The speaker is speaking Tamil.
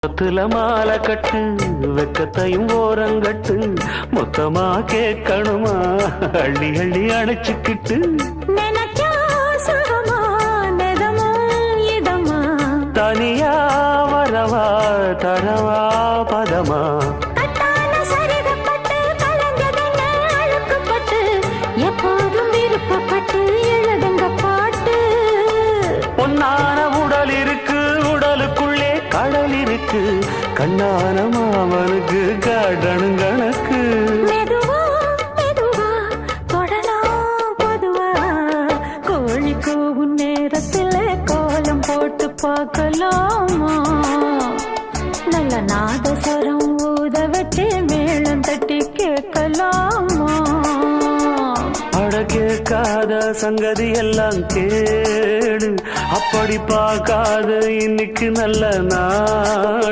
பத்துல மாலை கட்டு வெக்கத்தையும் ஓரங்கட்டு மொத்தமா கேட்கணுமா அள்ளி அள்ளி அணைச்சுக்கிட்டு தனியா வரவா தரவா பதமா எப்போதும் விருப்பப்பட்டு எழுதுங்க பாட்டு பொன்னான உடல் இருக்கு உடலுக்குள்ளே கடல் இருக்கு கண்ணான மாமனுக்கு காடணும் கணக்கு மெதுவா மெதுவா தொடலாம் பொதுவா கோழி கூவும் நேரத்தில் கோலம் போட்டு பார்க்கலாமா நல்ல நாதஸ்வரம் ஊத வச்சு மேளம் தட்டி கேட்கலாமா அட கேட்காத சங்கதி எல்லாம் கேடு அப்படி பார்க்காத இன்னைக்கு நல்ல நாள்